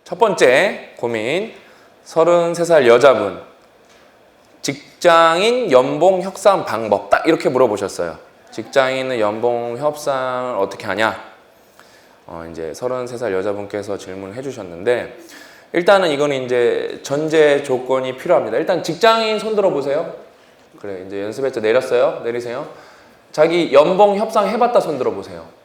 첫 번째 고민, 33살 여자분. 직장인 연봉 협상 방법. 딱 이렇게 물어보셨어요. 직장인은 연봉 협상을 어떻게 하냐? 이제 33살 여자분께서 질문을 해주셨는데, 일단은 이거는 이제 전제 조건이 필요합니다. 일단 직장인 손 들어보세요. 그래, 이제 연습했죠. 내렸어요? 내리세요. 자기 연봉 협상 해봤다 손 들어보세요.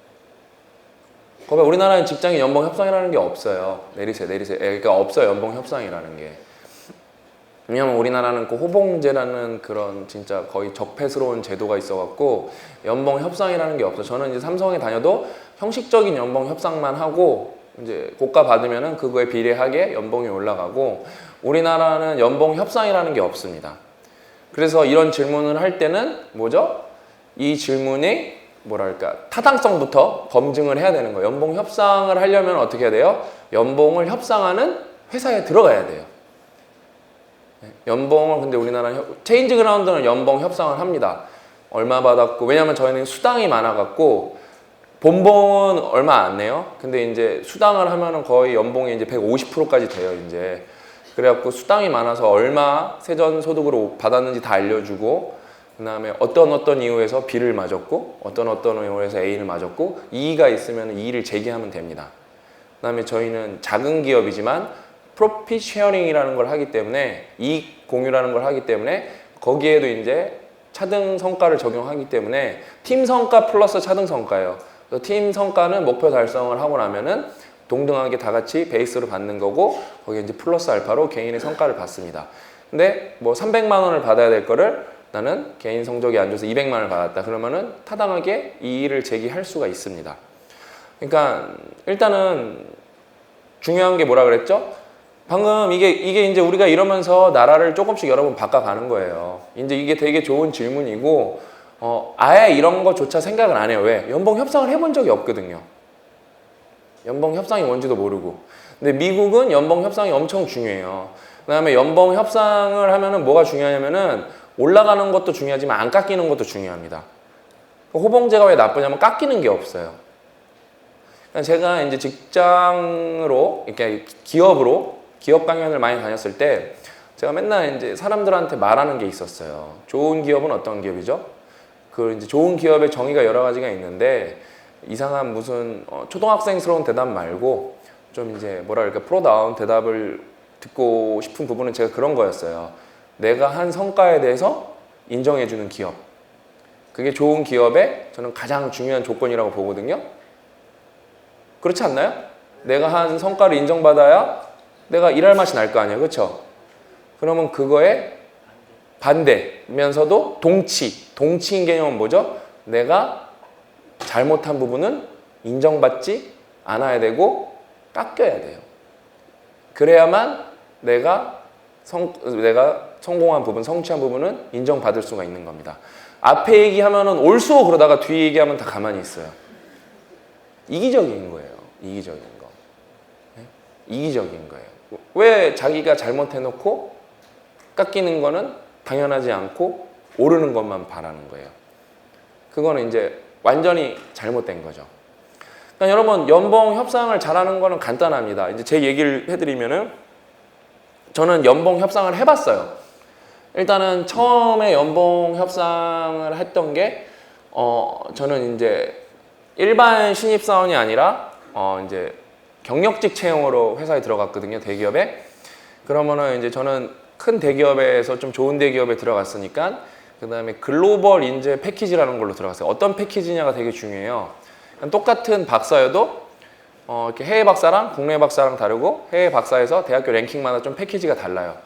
거기 우리나라는 직장인 연봉 협상이라는 게 없어요. 내리세요. 그러니까 없어요. 연봉 협상이라는 게. 왜냐면 우리나라는 그 호봉제라는 그런 진짜 거의 적폐스러운 제도가 있어갖고 연봉 협상이라는 게 없어. 저는 이제 삼성에 다녀도 형식적인 연봉 협상만 하고 이제 고가 받으면은 그거에 비례하게 연봉이 올라가고, 우리나라는 연봉 협상이라는 게 없습니다. 그래서 이런 질문을 할 때는 뭐죠? 이 질문이 뭐랄까 타당성부터 검증을 해야 되는 거예요. 연봉 협상을 하려면 어떻게 해야 돼요? 연봉을 협상하는 회사에 들어가야 돼요. 연봉을 근데 우리나라는 체인지 그라운드는 연봉 협상을 합니다. 얼마 받았고, 왜냐면 저희는 수당이 많아갖고 본봉은 얼마 안 내요. 근데 이제 수당을 하면은 거의 연봉이 이제 150%까지 돼요, 이제. 그래갖고 수당이 많아서 얼마 세전 소득으로 받았는지 다 알려주고, 그 다음에 어떤 이유에서 B를 맞았고, 어떤 이유에서 A를 맞았고, 이의가 있으면 이의를 제기하면 됩니다. 그 다음에 저희는 작은 기업이지만 프로핏 쉐어링이라는 걸 하기 때문에, 이익 공유라는 걸 하기 때문에 거기에도 이제 차등 성과를 적용하기 때문에 팀 성과 플러스 차등 성과예요. 그래서 팀 성과는 목표 달성을 하고 나면은 동등하게 다 같이 베이스로 받는 거고, 거기에 이제 플러스 알파로 개인의 성과를 받습니다. 근데 뭐 300만 원을 받아야 될 거를 나는 개인 성적이 안 좋아서 200만 원을 받았다. 그러면은 타당하게 이의를 제기할 수가 있습니다. 그러니까 일단은 중요한 게 뭐라 그랬죠? 방금 이게 이제 우리가 이러면서 나라를 조금씩 여러 번 바꿔가는 거예요. 이제 이게 되게 좋은 질문이고, 아예 이런 거조차 생각을 안 해요. 왜? 연봉 협상을 해본 적이 없거든요. 연봉 협상이 뭔지도 모르고. 근데 미국은 연봉 협상이 엄청 중요해요. 그 다음에 연봉 협상을 하면은 뭐가 중요하냐면은 올라가는 것도 중요하지만 안 깎이는 것도 중요합니다. 호봉제가 왜 나쁘냐면 깎이는 게 없어요. 제가 이제 직장으로, 이렇게 기업 강연을 많이 다녔을 때 제가 맨날 이제 사람들한테 말하는 게 있었어요. 좋은 기업은 어떤 기업이죠? 그 이제 좋은 기업의 정의가 여러 가지가 있는데, 이상한 무슨 초등학생스러운 대답 말고 좀 이제 뭐랄까 프로다운 대답을 듣고 싶은 부분은 제가 그런 거였어요. 내가 한 성과에 대해서 인정해주는 기업. 그게 좋은 기업의 저는 가장 중요한 조건이라고 보거든요. 그렇지 않나요? 내가 한 성과를 인정받아야 내가 일할 맛이 날 거 아니에요. 그렇죠? 그러면 그거에 반대면서도 동치인 개념은 뭐죠? 내가 잘못한 부분은 인정받지 않아야 되고 깎여야 돼요. 그래야만 내가 성공한 부분, 성취한 부분은 인정받을 수가 있는 겁니다. 앞에 얘기하면은 옳소 그러다가 뒤에 얘기하면 다 가만히 있어요. 이기적인 거예요. 이기적인 거. 네? 이기적인 거예요. 왜 자기가 잘못해놓고 깎이는 거는 당연하지 않고 오르는 것만 바라는 거예요. 그거는 이제 완전히 잘못된 거죠. 그러니까 여러분, 연봉 협상을 잘하는 거는 간단합니다. 이제 제 얘기를 해드리면은, 저는 연봉 협상을 해봤어요. 일단은 처음에 연봉 협상을 했던 게, 저는 이제 일반 신입사원이 아니라, 이제 경력직 채용으로 회사에 들어갔거든요, 대기업에. 그러면은 이제 저는 큰 대기업에서 좀 좋은 대기업에 들어갔으니까, 그 다음에 글로벌 인재 패키지라는 걸로 들어갔어요. 어떤 패키지냐가 되게 중요해요. 똑같은 박사여도 이렇게 해외 박사랑 국내 박사랑 다르고, 해외 박사에서 대학교 랭킹마다 좀 패키지가 달라요.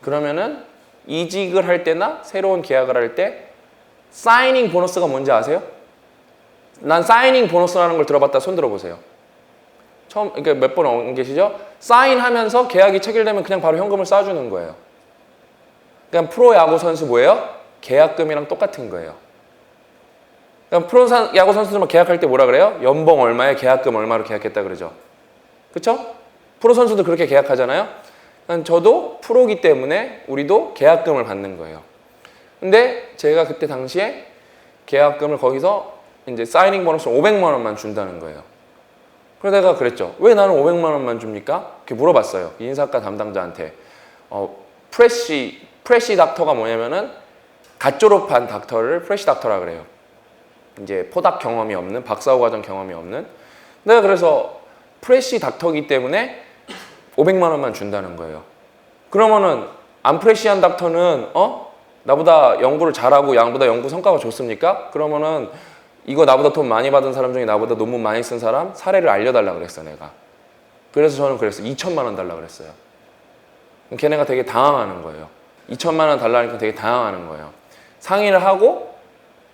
그러면은 이직을 할 때나 새로운 계약을 할 때 사이닝 보너스가 뭔지 아세요? 난 사이닝 보너스라는 걸 들어봤다 손 들어보세요. 처음 그러니까 몇 번 온 계시죠? 사인하면서 계약이 체결되면 그냥 바로 현금을 쏴주는 거예요. 그러니까 프로 야구 선수 뭐예요? 계약금이랑 똑같은 거예요. 그러니까 프로 야구 선수들만 계약할 때 뭐라 그래요? 연봉 얼마에 계약금 얼마로 계약했다 그러죠. 그렇죠? 프로 선수도 그렇게 계약하잖아요. 그러니까 저도 프로기 때문에 우리도 계약금을 받는 거예요. 근데 제가 그때 당시에 계약금을 거기서 이제 사이닝 보너스 500만 원만 준다는 거예요. 그래서 내가 그랬죠. 왜 나는 500만 원만 줍니까? 이렇게 물어봤어요. 인사과 담당자한테. 프레시 닥터가 뭐냐면은 갓 졸업한 닥터를 프레시 닥터라 그래요. 이제 포닥 경험이 없는, 박사후 과정 경험이 없는. 내가 그래서 프레시 닥터이기 때문에 500만 원만 준다는 거예요. 그러면은 안 프레시한 닥터는 나보다 연구를 잘하고 양보다 연구 성과가 좋습니까? 그러면은 이거 나보다 돈 많이 받은 사람 중에 나보다 논문 많이 쓴 사람 사례를 알려달라 그랬어 내가. 그래서 저는 그랬어요. 2천만 원 달라 그랬어요. 걔네가 되게 당황하는 거예요. 2천만 원 달라니까 되게 당황하는 거예요. 상의를 하고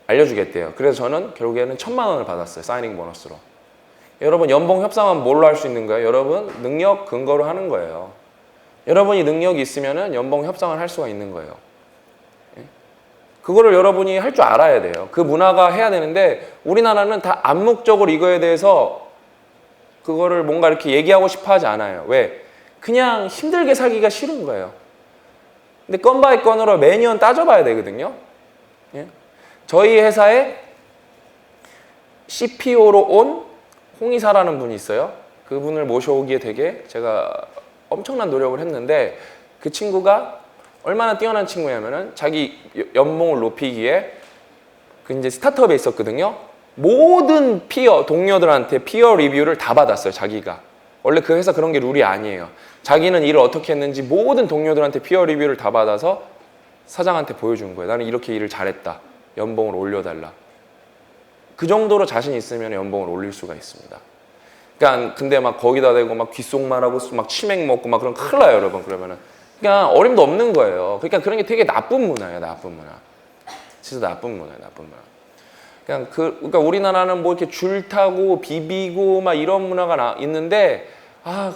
알려주겠대요. 그래서 저는 결국에는 1,000만 원을 받았어요. 사이닝 보너스로. 여러분 연봉 협상은 뭘로 할 수 있는 거예요? 여러분 능력 근거로 하는 거예요. 여러분이 능력이 있으면은 연봉 협상을 할 수가 있는 거예요. 그거를 여러분이 할 줄 알아야 돼요. 그 문화가 해야 되는데 우리나라는 다 암묵적으로 이거에 대해서 그거를 뭔가 이렇게 얘기하고 싶어 하지 않아요. 왜? 그냥 힘들게 살기가 싫은 거예요. 근데 건 바이 건으로 매년 따져봐야 되거든요. 예? 저희 회사에 CPO로 온 홍이사라는 분이 있어요. 그분을 모셔오기에 되게 제가 엄청난 노력을 했는데 그 친구가 얼마나 뛰어난 친구냐면은 자기 연봉을 높이기에 그 이제 스타트업에 있었거든요. 모든 동료들한테 피어 리뷰를 다 받았어요. 자기가. 원래 그 회사 그런 게 룰이 아니에요. 자기는 일을 어떻게 했는지 모든 동료들한테 피어 리뷰를 다 받아서 사장한테 보여준 거예요. 나는 이렇게 일을 잘했다. 연봉을 올려달라. 그 정도로 자신 있으면 연봉을 올릴 수가 있습니다. 그러니까 근데 막 거기다 대고 막 귓속말하고 막 치맥 먹고 막 그런 큰일 나요, 여러분. 그러면은 그러니까 어림도 없는 거예요. 그러니까 그런 게 되게 나쁜 문화예요, 나쁜 문화. 진짜 나쁜 문화예요, 나쁜 문화. 그러니까 우리나라는 뭐 이렇게 줄 타고 비비고 막 이런 문화가 있는데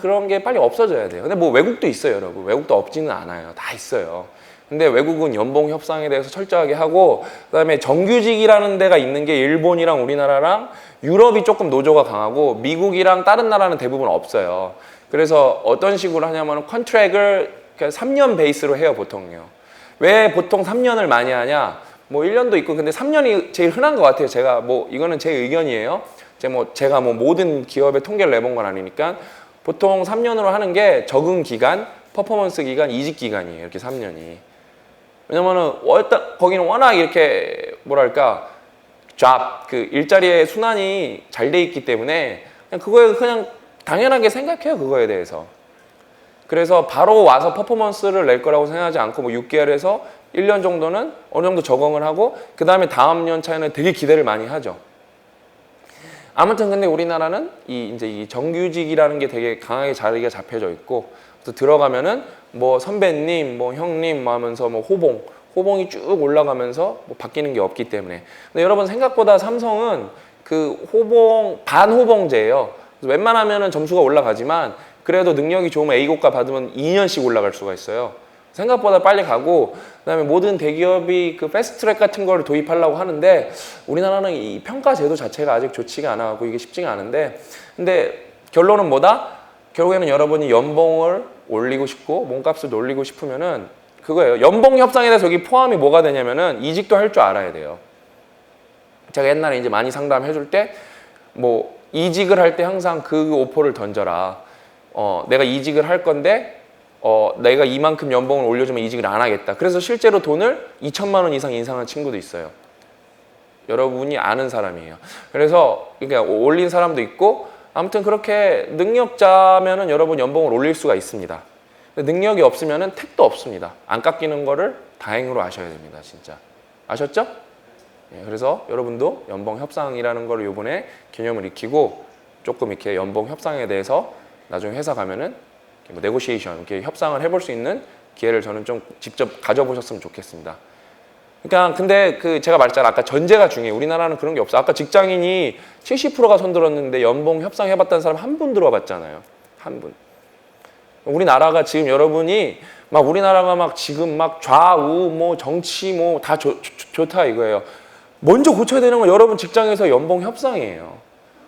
그런 게 빨리 없어져야 돼요. 근데 뭐 외국도 있어요, 여러분. 외국도 없지는 않아요. 다 있어요. 근데 외국은 연봉 협상에 대해서 철저하게 하고 그다음에 정규직이라는 데가 있는 게 일본이랑 우리나라랑 유럽이 조금 노조가 강하고 미국이랑 다른 나라는 대부분 없어요. 그래서 어떤 식으로 하냐면 컨트랙을 3년 베이스로 해요, 보통요. 왜 보통 3년을 많이 하냐? 뭐 1년도 있고 근데 3년이 제일 흔한 것 같아요. 제가 뭐 이거는 제 의견이에요. 제가 뭐 모든 기업의 통계를 내본 건 아니니까 보통 3년으로 하는 게 적응 기간, 퍼포먼스 기간, 이직 기간이에요. 이렇게 3년이. 왜냐면은 거기는 워낙 이렇게 뭐랄까 그 일자리의 순환이 잘 돼 있기 때문에 그냥 당연하게 생각해요. 그거에 대해서. 그래서 바로 와서 퍼포먼스를 낼 거라고 생각하지 않고 뭐 6개월에서 1년 정도는 어느 정도 적응을 하고 그 다음에 다음 연차에는 되게 기대를 많이 하죠. 아무튼 근데 우리나라는 이제 이 정규직이라는 게 되게 강하게 자리가 잡혀져 있고 또 들어가면은 뭐 선배님, 뭐 형님 뭐 하면서 뭐 호봉이 쭉 올라가면서 뭐 바뀌는 게 없기 때문에. 근데 여러분 생각보다 삼성은 그 반호봉제예요. 그래서 웬만하면은 점수가 올라가지만 그래도 능력이 좋으면 A고가 받으면 2년씩 올라갈 수가 있어요. 생각보다 빨리 가고 그다음에 모든 대기업이 그 패스트트랙 같은 거를 도입하려고 하는데 우리나라는 이 평가 제도 자체가 아직 좋지가 않아갖고 이게 쉽지가 않은데 근데 결론은 뭐다? 결국에는 여러분이 연봉을 올리고 싶고 몸값을 올리고 싶으면은 그거예요. 연봉 협상에 대해서 여기 포함이 뭐가 되냐면은 이직도 할 줄 알아야 돼요. 제가 옛날에 이제 많이 상담해 줄 때 뭐 이직을 할 때 항상 그 오퍼를 던져라. 내가 이직을 할 건데 내가 이만큼 연봉을 올려주면 이직을 안 하겠다. 그래서 실제로 돈을 2천만 원 이상 인상한 친구도 있어요. 여러분이 아는 사람이에요. 그래서 그러니까 올린 사람도 있고 아무튼 그렇게 능력자면은 여러분 연봉을 올릴 수가 있습니다. 근데 능력이 없으면은 택도 없습니다. 안 깎이는 거를 다행으로 아셔야 됩니다. 진짜. 아셨죠? 예, 그래서 여러분도 연봉 협상이라는 걸 이번에 개념을 익히고 조금 이렇게 연봉 협상에 대해서 나중에 회사 가면은 뭐 네고시에이션 이렇게 협상을 해볼 수 있는 기회를 저는 좀 직접 가져보셨으면 좋겠습니다. 그러니까 근데 제가 말했잖아요. 아까 전제가 중요해요. 우리나라는 그런 게 없어. 아까 직장인이 70%가 손들었는데 연봉 협상해봤다는 사람 한 분 들어봤잖아요. 한 분. 우리나라가 지금 여러분이 우리나라가 지금 좌우 뭐 정치 뭐 다 좋다 이거예요. 먼저 고쳐야 되는 건 여러분 직장에서 연봉 협상이에요.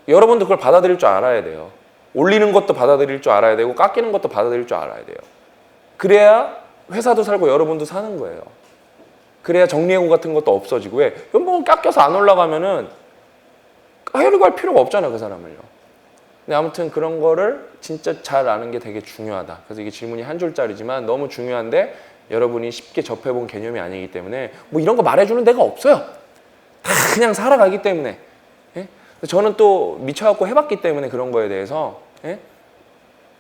여러분도 그걸 받아들일 줄 알아야 돼요. 올리는 것도 받아들일 줄 알아야 되고 깎이는 것도 받아들일 줄 알아야 돼요. 그래야 회사도 살고 여러분도 사는 거예요. 그래야 정리해고 같은 것도 없어지고 왜? 연봉은 깎여서 안 올라가면은 하려고 할 필요가 없잖아요. 그 사람을요. 근데 아무튼 그런 거를 진짜 잘 아는 게 되게 중요하다. 그래서 이게 질문이 한 줄짜리지만 너무 중요한데 여러분이 쉽게 접해본 개념이 아니기 때문에 뭐 이런 거 말해주는 데가 없어요. 다 그냥 살아가기 때문에. 예? 저는 또 미쳐갖고 해봤기 때문에 그런 거에 대해서 예?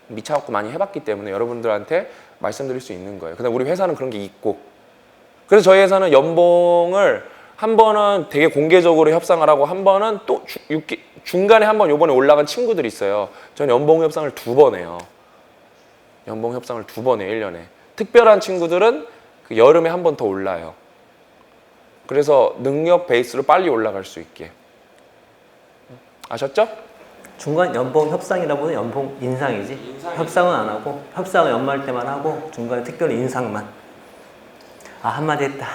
미쳐갖고 많이 해봤기 때문에 여러분들한테 말씀드릴 수 있는 거예요. 근데 우리 회사는 그런 게 있고, 그래서 저희 회사는 연봉을 한 번은 되게 공개적으로 협상을 하고 한 번은 또 중간에 한 번 요번에 올라간 친구들이 있어요. 저는 연봉 협상을 2번 해요. 연봉 협상을 2번 해요, 1년에. 특별한 친구들은 그 여름에 한 번 더 올라요. 그래서 능력 베이스로 빨리 올라갈 수 있게. 아셨죠? 중간 연봉 협상이라 보면 연봉 인상이지. 협상은 안 하고 협상은 연말 때만 하고 중간에 특별히 인상만. 아, 한마디 했다.